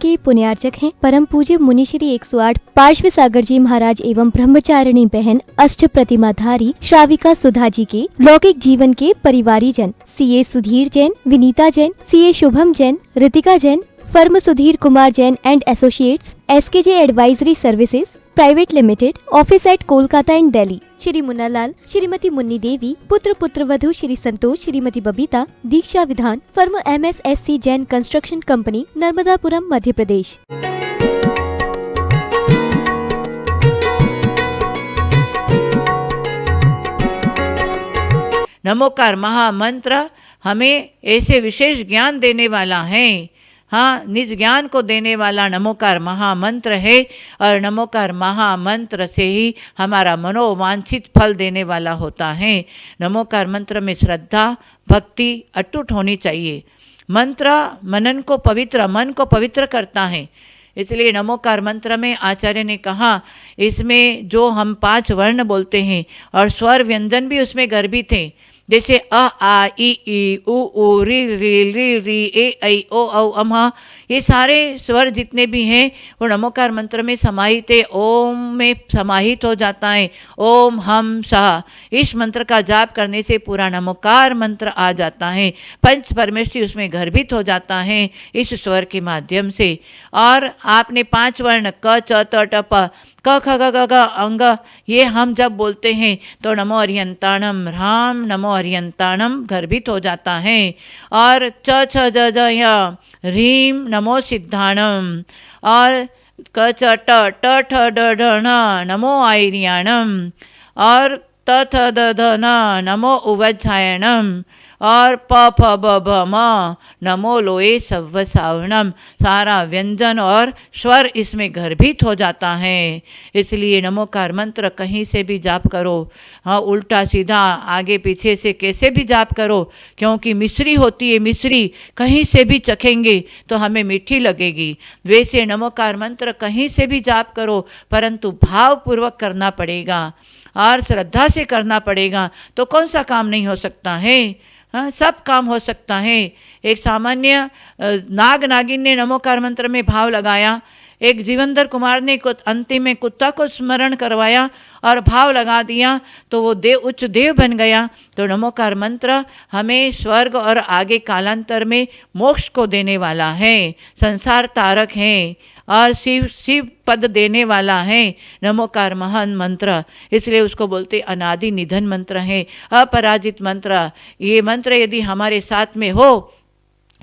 के पुण्यार्चक हैं परम पूज्य मुनि श्री 108 पार्श्व सागर जी महाराज एवं ब्रह्मचारिणी बहन अष्ट प्रतिमाधारी श्राविका सुधा जी के लौकिक जीवन के परिवारी जन CA Sudhir Jain, Vinita Jain, CA Shubham Jain, Ritika Jain, firm Sudhir Kumar Jain and associates, SKJ advisory services private limited, office at Kolkata and Delhi, Shri Munnalal, Shrimati Munni Devi, पुत्र पुत्रवधू Shri Santosh, Shrimati Babita, Diksha Vidhan, firm MSSC Jain construction company, Narmadapuram, Madhya Pradesh. Namokar Mahamantra हमें ऐसे विशेष ज्ञान देने वाला है। हाँ, निज ज्ञान को देने वाला नमोकार महामंत्र है और नमोकार महामंत्र से ही हमारा मनोवांछित फल देने वाला होता है। नमोकार मंत्र में श्रद्धा भक्ति अटूट होनी चाहिए। मंत्र मन को पवित्र करता है। इसलिए नमोकार मंत्र में आचार्य ने कहा इसमें जो हम 5 वर्ण बोलते हैं और स्वर व्यंजन भी उसमें गर्भित हैं, जैसे अ आ इ ई उ ऊ रि री री ए ऐ ओ औ अम, ये सारे स्वर जितने भी हैं वो नमोकार मंत्र में समाहित है। ओम में समाहित हो जाता है। ओम हम सह, इस मंत्र का जाप करने से पूरा नमोकार मंत्र आ जाता है। पंच परमेष्टि उसमें गर्भित हो जाता है इस स्वर के माध्यम से। और आपने 5 वर्ण क च त ट प क ख ग ग ग अंग, ये हम जब बोलते हैं तो नमो अरियंताणम राम नमो अरियंताणम गर्भित हो जाता है। और च छ ज ज य ह्रीम नमो सिद्धाणम, और क च ट ठ ड ढ ण नमो आयर्याणम, और त थ द ध न नमो उवज्झायणम, और प फ ब भ म नमो लोए सव्वसावणम। सारा व्यंजन और स्वर इसमें गर्भित हो जाता है। इसलिए नमोकार मंत्र कहीं से भी जाप करो, हाँ उल्टा सीधा आगे पीछे से कैसे भी जाप करो, क्योंकि मिश्री होती है, मिश्री कहीं से भी चखेंगे तो हमें मीठी लगेगी। वैसे नमोकार मंत्र कहीं से भी जाप करो, परंतु भावपूर्वक करना पड़ेगा और श्रद्धा से करना पड़ेगा, तो कौन सा काम नहीं हो सकता है। हाँ, सब काम हो सकता है। एक सामान्य नाग नागिन ने नमोकार मंत्र में भाव लगाया, एक जीवंदर कुमार ने अंतिम में कुत्ता को स्मरण करवाया और भाव लगा दिया तो वो उच्च देव बन गया। तो नमोकार मंत्र हमें स्वर्ग और आगे कालांतर में मोक्ष को देने वाला है, संसार तारक है और शिव पद देने वाला है नमोकार महान मंत्र। इसलिए उसको बोलते अनादि निधन मंत्र है, अपराजित मंत्र। ये मंत्र यदि हमारे साथ में हो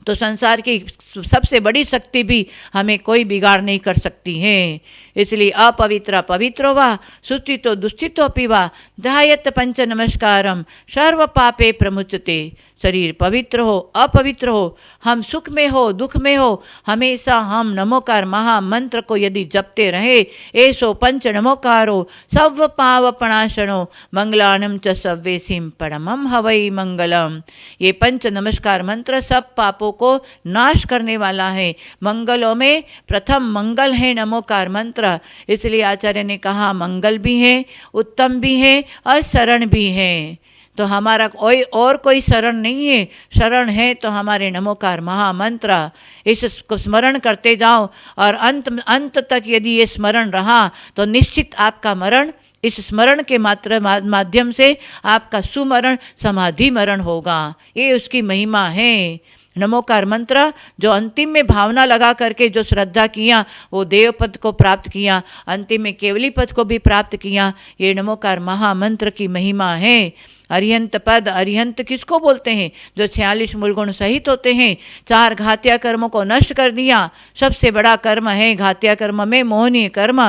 तो संसार की सबसे बड़ी शक्ति भी हमें कोई बिगाड़ नहीं कर सकती है। इसलिए अपवित्र पवित्रो वा सुचितो दुष्चितोपि वा ध्यायत पंच नमस्कारम सर्व पापे प्रमुच्यते। शरीर पवित्र हो अपवित्र हो, हम सुख में हो दुख में हो, हमेशा हम नमोकार महामंत्र को यदि जपते रहे, ऐसो पंच नमोकारो सव पावपणाशनो मंगलानम च सव्वेसिम परमम हवै मंगलम। ये पंच नमस्कार मंत्र सब पापों को नाश करने वाला है। मंगलों में प्रथम मंगल है नमोकार मंत्र। इसलिए आचार्य ने कहा मंगल भी है, उत्तम भी है और शरण भी है। तो हमारा कोई शरण नहीं है, शरण है तो हमारे नमोकार महामंत्र। इसको स्मरण करते जाओ और अंत तक यदि ये स्मरण रहा तो निश्चित आपका मरण इस स्मरण के माध्यम से आपका सुमरण समाधि मरण होगा। ये उसकी महिमा है। नमोकार मंत्र जो अंतिम में भावना लगा करके जो श्रद्धा किया वो देव पद को प्राप्त किया, अंतिम में केवली पद को भी प्राप्त किया। ये नमोकार महामंत्र की महिमा है। अरिहंत पद, अरिहंत किसको बोलते हैं? जो 46 मूलगुण सहित होते हैं। 4 घात्या कर्मों को नष्ट कर दिया। सबसे बड़ा कर्म है घात्या कर्म में मोहनीय कर्म।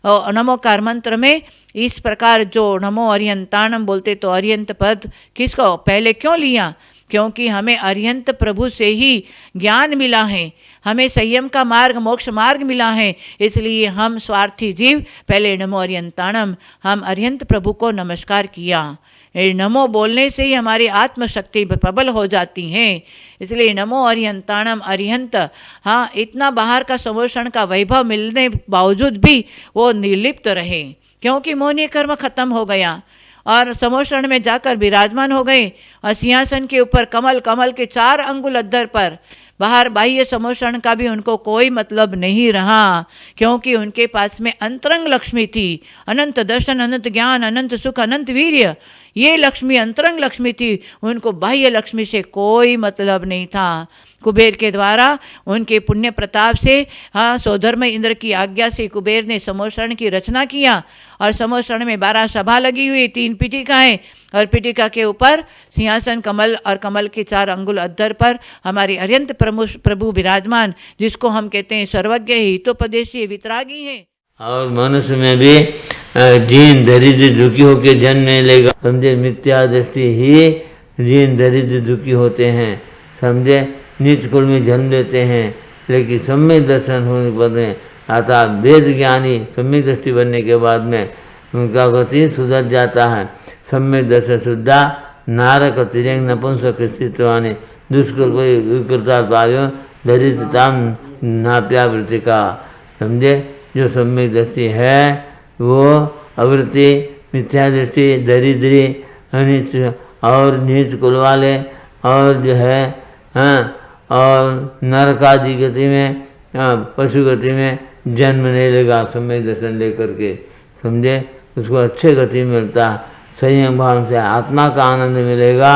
नमोकार मंत्र में इस प्रकार जो नमो अरिहंताणम बोलते, तो अरिहंत पद किसको पहले क्यों लिया? क्योंकि हमें अरिहंत प्रभु से ही ज्ञान मिला है, हमें संयम का मार्ग मोक्ष मार्ग मिला है। इसलिए हम स्वार्थी जीव पहले नमो अरिहंताणम, हम अरिहंत प्रभु को नमस्कार किया। नमो बोलने से ही हमारी आत्मशक्ति प्रबल हो जाती है। इसलिए नमो अरिहंताणम, अरिहंत। हाँ, इतना बाहर का समोषण का वैभव मिलने बावजूद भी वो निर्लिप्त रहे, क्योंकि मोहनीय कर्म खत्म हो गया और समोषण में जाकर विराजमान हो गए और सिंहासन के ऊपर कमल के 4 अंगुल अद्धर पर बाहर बाह्य समोषण का भी उनको कोई मतलब नहीं रहा, क्योंकि उनके पास में अंतरंग लक्ष्मी थी। अनंत दर्शन, अनंत ज्ञान, अनंत सुख, अनंत वीर्य, ये लक्ष्मी अंतरंग लक्ष्मी थी। उनको बाह्य लक्ष्मी से कोई मतलब नहीं था। कुबेर के द्वारा उनके पुण्य प्रताप से, हाँ, सौधर्म इंद्र की आज्ञा से कुबेर ने समोषण की रचना किया। और समोषण में 12 सभा लगी हुई, 3 पीठिकाएँ, और पीठिका के ऊपर सिंहासन कमल, और कमल के 4 अंगुल अद्धर पर हमारी अत्यंत प्रभु विराजमान, जिसको हम कहते हैं सर्वज्ञ, हितोपदेशी, वितरागी हैं। और मनुष्य में भी दीन दरिद्र दुखी होकर जन्म नहीं लेगा। समझे, मिथ्या दृष्टि ही दीन दरिद्र दुखी होते हैं। समझे, नीच कुल में जन्म लेते हैं, लेकिन सम्यक दर्शन होने के बाद में अर्थात वेद ज्ञानी सम्यक दृष्टि बनने के बाद में उनका गति सुधर जाता है। सम्यक दर्शन शुद्धा नारक तिरंग नपुंसक स्थितवानी दुष्कुल विकृता पायो दरिद्रताम नाप्यावृत्ति का। समझे, जो सम्यक दृष्टि है वो अवृत्ति, मिथ्या दृष्टि, दरिद्री, अनिच और नीच कुल वाले, और जो है और नरकादि गति में, पशु गति में जन्म नहीं लेगा सम्यक दर्शन लेकर के। समझे, उसको अच्छे गति मिलता, संयम भाव से आत्मा का आनंद मिलेगा।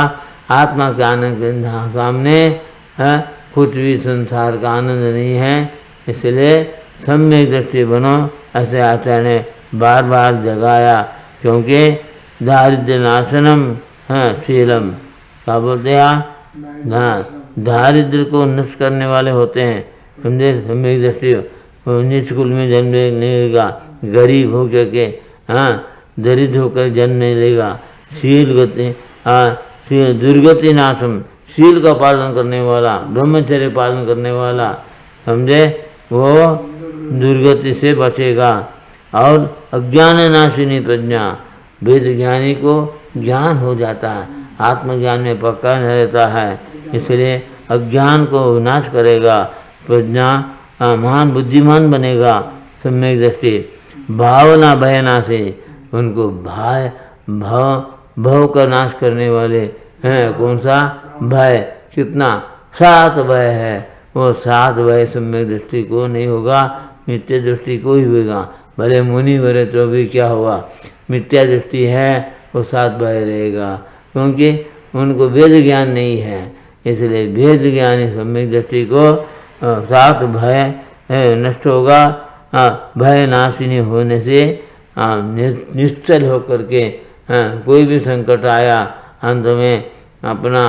आत्मा के आनंद के सामने कुछ भी संसार का आनंद नहीं है। इसलिए सम्यक दृष्टि बनो, ऐसे आचार्य ने बार बार जगाया, क्योंकि दारिद्र्य नाशनम शीलम, क्या बोलते हैं, हाँ, दारिद्र को नष्ट करने वाले होते हैं। समझे, सम्यक दृष्टि नीच कुल में जन्म नहीं लेगा, गरीब हो करके, हाँ, दरिद्र होकर जन्म नहीं लेगा। शील गति, हाँ, दुर्गति नाशम, शील का पालन करने वाला, ब्रह्मचर्य पालन करने वाला, समझे, वो दुर्गति से बचेगा। और अज्ञान नाशिनी प्रज्ञा, वेद ज्ञानी को ज्ञान हो जाता है, आत्मज्ञान में पक्का रहता है, इसलिए अज्ञान को विनाश करेगा। प्रज्ञा महान बुद्धिमान बनेगा। सम्यक दृष्टि भावना भयना से, उनको भव का नाश करने वाले हैं। कौन सा भय, कितना 7 भय है, वो 7 भय सम्यक दृष्टि को नहीं होगा, मिथ्या दृष्टि को ही होगा। भले मुनि भरे तो भी क्या होगा, मिथ्या दृष्टि है वो 7 भय रहेगा, क्योंकि उनको वेद ज्ञान नहीं है। इसलिए वेद ज्ञानी सम्यक दृष्टि को 7 भय नष्ट होगा। भय नाशिनी होने से निश्चल होकर के कोई भी संकट आया, अंत में अपना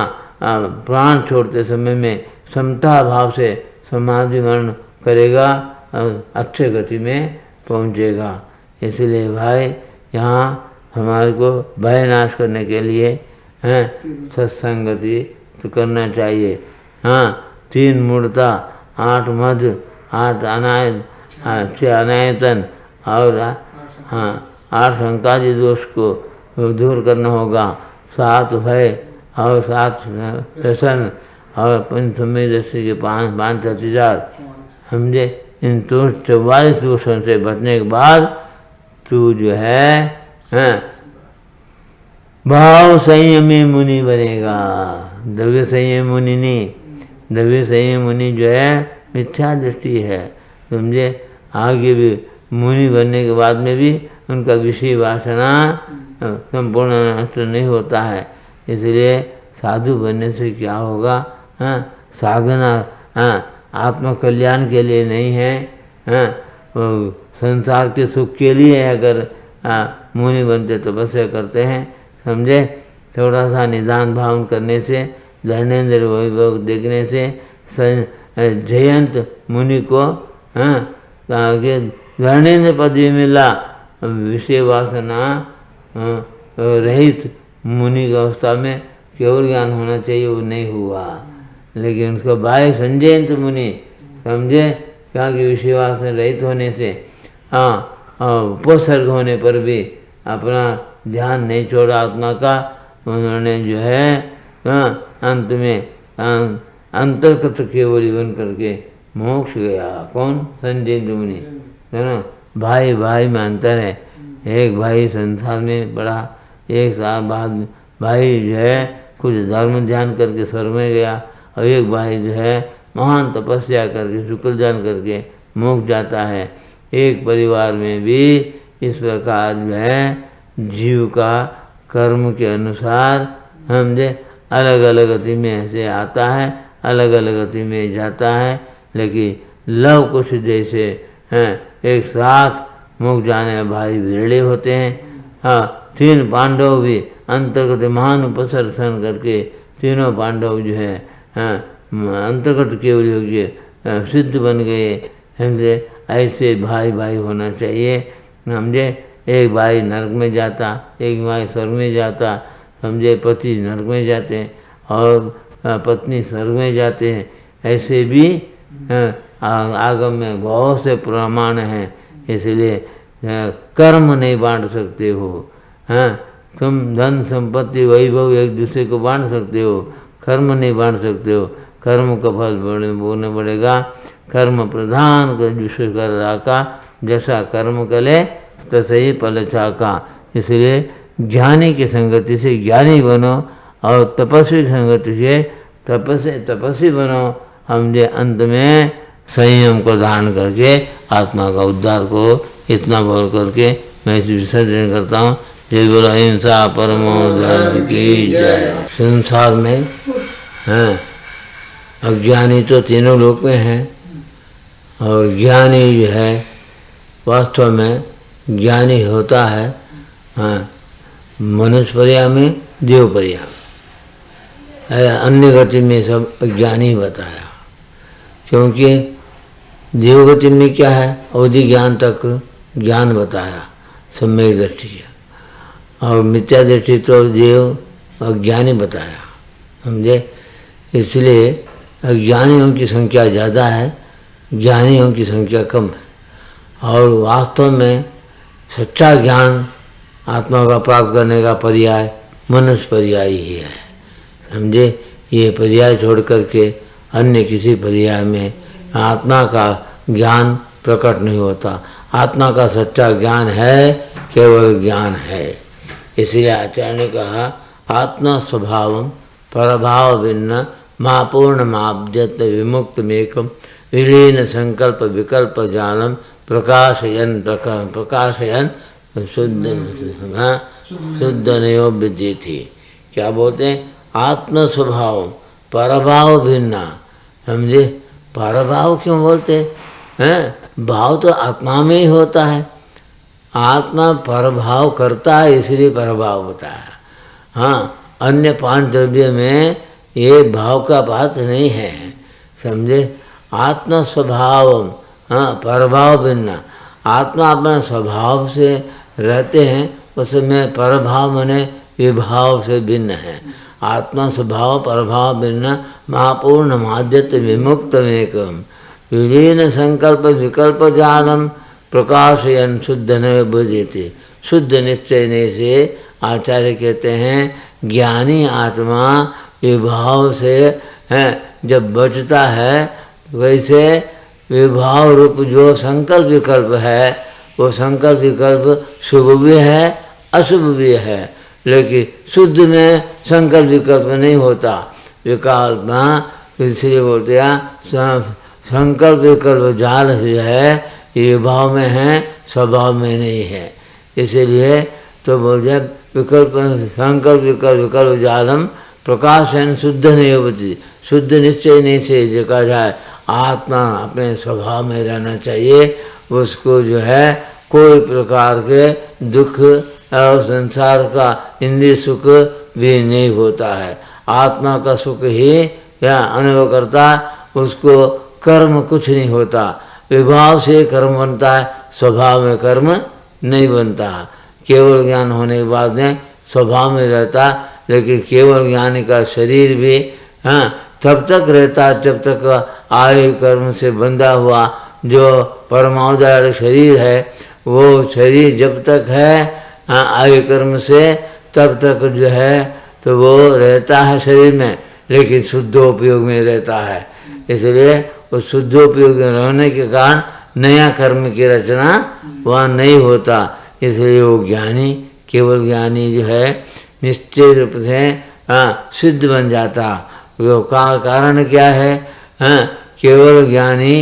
प्राण छोड़ते समय में समता भाव से समाधि मरण करेगा, अच्छे गति में पहुँचेगा। इसलिए भाई, यहाँ हमारे को भय नाश करने के लिए सत्संगति तो करना चाहिए। हाँ, 3 मूर्ता, 8 मध्य, 8 अनायत, 6 अनायतन, और हाँ 8 शंकादि दोष को दूर करना होगा। 7 भय और 7 व्यसन और पंचमी दृष्टि के 5 हथियार। समझे, इन 44 दोषों से बचने के बाद तू जो है भाव संयमी मुनि बनेगा। द्रव्य संयम मुनि नहीं, द्रव्य संयम मुनि जो है मिथ्या दृष्टि है। समझे, आगे भी मुनि बनने के बाद में भी उनका विषय वासना संपूर्ण नष्ट नहीं होता है। इसलिए साधु बनने से क्या होगा, साधना आत्मकल्याण के लिए नहीं है, संसार के सुख के लिए अगर मुनि बनते तपस्या करते हैं। समझे, थोड़ा सा निदान भाव करने से, धर्मेंद्र वैभव देखने से जयंत मुनि को धर्मेंद्र पदवी मिला। विषय वासना रहित मुनि की अवस्था में केवल ज्ञान होना चाहिए, वो नहीं हुआ। लेकिन उसका भाई संजयंत मुनि, समझे, क्या कि विषय वासना रहित होने से उपसर्ग होने पर भी अपना ध्यान नहीं छोड़ा आत्मा का। उन्होंने जो है अंत में अंतर्गत केवली बन करके मोक्ष गया। कौन, संजय मुनि, है ना। भाई भाई में अंतर है। एक भाई संसार में बड़ा, एक साल बाद भाई जो है कुछ धर्म ध्यान करके स्वर्ग में गया, और एक भाई जो है महान तपस्या करके शुक्रदान करके मोक्ष जाता है। एक परिवार में भी इस प्रकार जो है जीव का कर्म के अनुसार समझे अलग अलग गति में ऐसे आता है, अलग अलग गति में जाता है। लेकिन लव कुश जैसे हैं एक साथ मुख जाने भाई भिड़े होते हैं। हाँ, 3 पांडव भी अंतर्गत महान उपसर्शन करके तीनों पांडव जो है अंतर्गत केवल योग्य सिद्ध बन गए। समझे ऐसे भाई भाई होना चाहिए। समझे एक भाई नरक में जाता, एक भाई स्वर्ग में जाता। समझे पति नरक में जाते हैं और पत्नी स्वर्ग में जाते हैं। ऐसे भी आगम में बहुत से प्रमाण हैं। इसलिए कर्म नहीं बांट सकते हो। हाँ, तुम धन संपत्ति वैभव एक दूसरे को बांट सकते हो, कर्म नहीं बांट सकते हो। कर्म का फल भोगना पड़ेगा। कर्म प्रधान कर विश्व कर राका, जैसा कर्म करे तैसे ही फल चाका। इसलिए ज्ञानी की संगति से ज्ञानी बनो और तपस्वी की संगति से तपस्वी बनो। हमने अंत में संयम को धारण करके आत्मा का उद्धार करो। इतना बोल करके मैं इस विसर्जन करता हूँ। जय बोलो अहिंसा परमो धर्म की जय। संसार में अज्ञानी तो तीनों लोक में है और ज्ञानी जो है वास्तव में ज्ञानी होता है मनुष्य पर्याय में, देव पर्याय में। अन्य गति में सब अज्ञानी बताया, क्योंकि देवगति में क्या है अवधि ज्ञान तक ज्ञान बताया सम्यक दृष्टि है, और मिथ्या दृष्टि तो देव अज्ञानी बताया। समझे, इसलिए अज्ञानियों की संख्या ज़्यादा है, ज्ञानियों की संख्या कम है। और वास्तव में सच्चा ज्ञान आत्मा का प्राप्त करने का पर्याय मनुष्य पर्याय ही है। समझे, ये पर्याय छोड़ करके अन्य किसी पर्याय में आत्मा का ज्ञान प्रकट नहीं होता। आत्मा का सच्चा ज्ञान है, केवल ज्ञान है। इसलिए आचार्य ने कहा आत्मा स्वभाव परभाव भिन्न माँ पूर्ण माब्जत विमुक्त मेकम विलीन संकल्प विकल्प जानम प्रकाशयन शुद्ध नयो विद्य थी। क्या बोलते हैं? आत्म स्वभाव परभाव भिन्ना। समझे, परभाव क्यों बोलते हैं? भाव तो आत्मा में ही होता है। आत्मा परभाव करता है, इसलिए परभाव होता है। हाँ, अन्य 5 द्रव्य में ये भाव का बात नहीं है। समझे, आत्म स्वभाव परभाव भिन्न। आत्मा अपने स्वभाव से रहते हैं, उसमें परभाव माने विभाव से भिन्न है। आत्मा स्वभाव परभाव भिन्न महापूर्ण माध्यत विमुक्त एकम विलीन संकल्प विकल्प जानम प्रकाशयन शुद्ध न बुझेते। शुद्ध निश्चय से आचार्य कहते हैं ज्ञानी आत्मा विभाव से जब बचता है, वैसे विभाव रूप जो संकल्प विकल्प है, वो संकल्प विकल्प शुभ भी है अशुभ भी है। लेकिन शुद्ध में संकल्प विकल्प नहीं होता। विकल्प इसलिए बोलते हैं संकल्प विकल्प जाल जो है ये भाव में है, स्वभाव में नहीं है। इसलिए तो बोलते हैं विकल्प संकल्प विकल्प विकल्प जालम प्रकाशन शुद्ध नहीं होती। शुद्ध निश्चय नहीं से देखा जाए आत्मा अपने स्वभाव में रहना चाहिए। उसको जो है कोई प्रकार के दुख और संसार का इंद्रिय सुख भी नहीं होता है। आत्मा का सुख ही या अनुभव करता, उसको कर्म कुछ नहीं होता। विभाव से कर्म बनता है, स्वभाव में कर्म नहीं बनता। केवल ज्ञान होने के बाद में स्वभाव में रहता, लेकिन केवल ज्ञानी का शरीर भी तब तक रहता जब तक आयु कर्म से बंधा हुआ जो परमावधारक शरीर है, वो शरीर जब तक है आयु कर्म से तब तक जो है तो वो रहता है शरीर में, लेकिन शुद्धोपयोग में रहता है। इसलिए उस शुद्धोपयोग में रहने के कारण नया कर्म की रचना वहाँ नहीं होता। इसलिए वो ज्ञानी, केवल ज्ञानी जो है निश्चय रूप से सिद्ध बन जाता। वो कारण क्या है? केवल ज्ञानी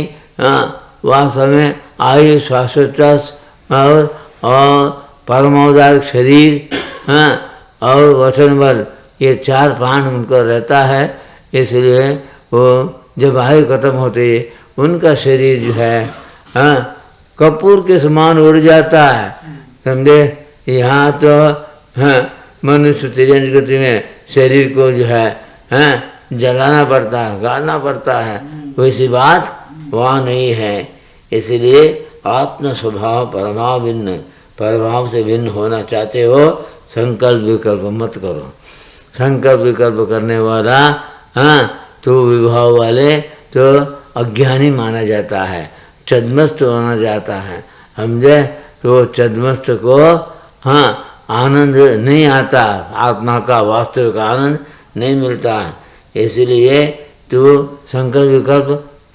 वास्तव में आयु श्वासोच्छ्वास और परमोदार शरीर और वचन बल, ये 4 प्राण उनको रहता है। इसलिए वो जब आयु खत्म होती है उनका शरीर जो है कपूर के समान उड़ जाता है, समझे। यहाँ तो मनुष्य तिरंज गति में शरीर को जो है जलाना पड़ता है, गाड़ना पड़ता है, वैसी बात वहाँ नहीं है। इसलिए आत्म स्वभाव परभाव भिन्न, परभाव से भिन्न होना चाहते हो, संकल्प विकल्प मत करो। संकल्प विकल्प करने वाला तो विभाव वाले तो अज्ञानी माना जाता है, छद्मस्त माना जाता है, समझे। तो छद्मस्त को आनंद नहीं आता, आत्मा का वास्तविक आनंद नहीं मिलता है। इसलिए तो संकल्प विकल्प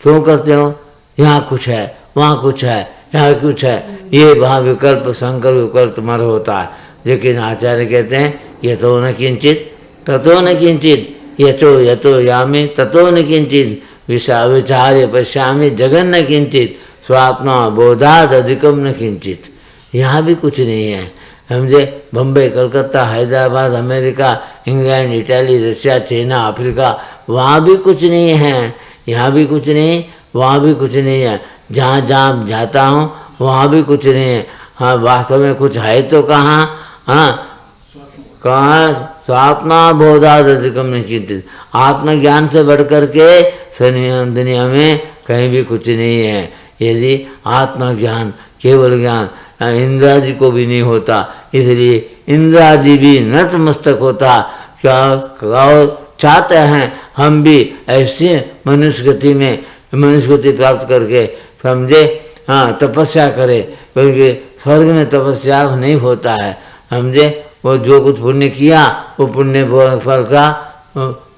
क्यों करते हो? यहाँ कुछ है, वहाँ कुछ है, यहाँ कुछ है, ये वहाँ विकल्प संकल्प विकल्प तुम्हारा होता है। लेकिन आचार्य कहते हैं यतो न किंचित ततो न किंचित, यतो यामि ततो न किंचित, विचार्य पश्यामि जगन न किंचित, स्वात्मा बोधाद अधिकम न किंचित। यहाँ भी कुछ नहीं है, समझे। Bombay, Calcutta, Hyderabad, America, England, Italy, Russia, China, Africa, वहाँ भी कुछ नहीं है, यहाँ भी कुछ नहीं, वहाँ भी कुछ नहीं है। जहाँ जहाँ जाता हूँ वहाँ भी कुछ नहीं है। हाँ, वास्तव में कुछ है तो कहाँ? कहाँ? स्वात्मा बोधाद अधिकम न चिंतित, आत्मज्ञान से बढ़ कर के दुनिया में कहीं भी कुछ नहीं है। यदि आत्मज्ञान केवल ज्ञान इंद्रादि को भी नहीं होता, इसलिए इंद्रादि भी नतमस्तक होता। क्या चाहते हैं हम भी ऐसे मनुष्य गति प्राप्त करके, समझे, तपस्या करे, क्योंकि स्वर्ग में तपस्या नहीं होता है, समझे। वो जो कुछ पुण्य किया वो पुण्य फल का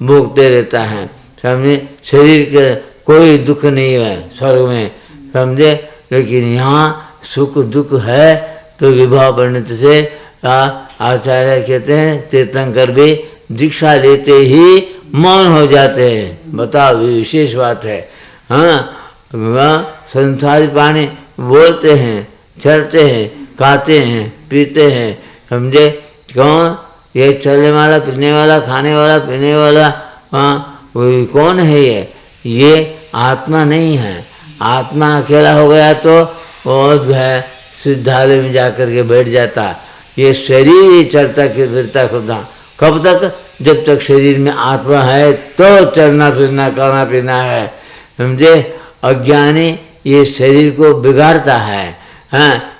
भोगते रहता है, समझे। शरीर के कोई दुख नहीं है स्वर्ग में, समझे। लेकिन यहाँ सुख दुख है। तो विवाह परिणत से आचार्य कहते हैं तीर्थंकर भी दीक्षा लेते ही मौन हो जाते हैं। बताओ, विशेष बात है। संसारी प्राणी बोलते हैं, चलते हैं, खाते हैं, पीते हैं, समझे। कौन? ये चलने वाला, पीने वाला, खाने वाला, पीने वाला कौन है? ये आत्मा नहीं है। आत्मा अकेला हो गया तो वो जो है सिद्धालय में जाकर के बैठ जाता। ये शरीर ही चलता फिरता खुदा। कब तक? जब तक शरीर में आत्मा है तो चलना फिरना खाना पीना है, समझे। अज्ञानी ये शरीर को बिगाड़ता है,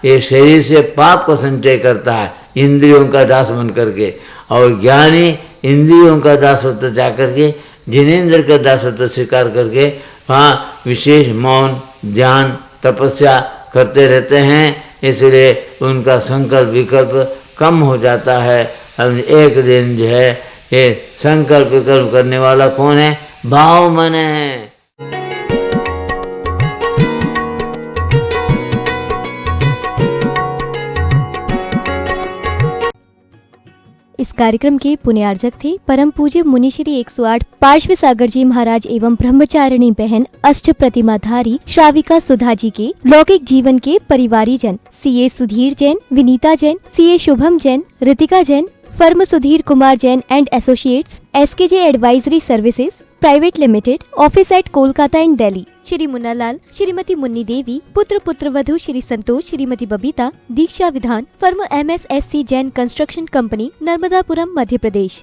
ये शरीर से पाप को संचय करता है, इंद्रियों का दास बन करके। और ज्ञानी इंद्रियों का दास होता जा करके, जिनेंद्र का दास होता स्वीकार करके विशेष मौन ध्यान तपस्या करते रहते हैं। इसलिए उनका संकल्प विकल्प कम हो जाता है। अब एक दिन जो है ये संकल्प विकल्प करने वाला कौन है? भाव मन है। इस कार्यक्रम के पुण्यार्जक थे परम पूज्य मुनिश्री 108 पार्श्व सागर जी महाराज एवं ब्रह्मचारिणी बहन अष्ट प्रतिमाधारी श्राविका सुधा जी के लौकिक जीवन के परिवारी जन CA Sudhir Jain, Vinita Jain, CA Shubham Jain, Ritika Jain, firm Sudhir Kumar Jain and associates, SKJ advisory services private limited, office at Kolkata and Delhi, Shri Munna Lal, Shrimati Munni Devi, पुत्र पुत्रवधू Shri Santosh, Shrimati Babita, Diksha Vidhan, firm MSSC Jain construction company, Narmadapuram, Madhya प्रदेश।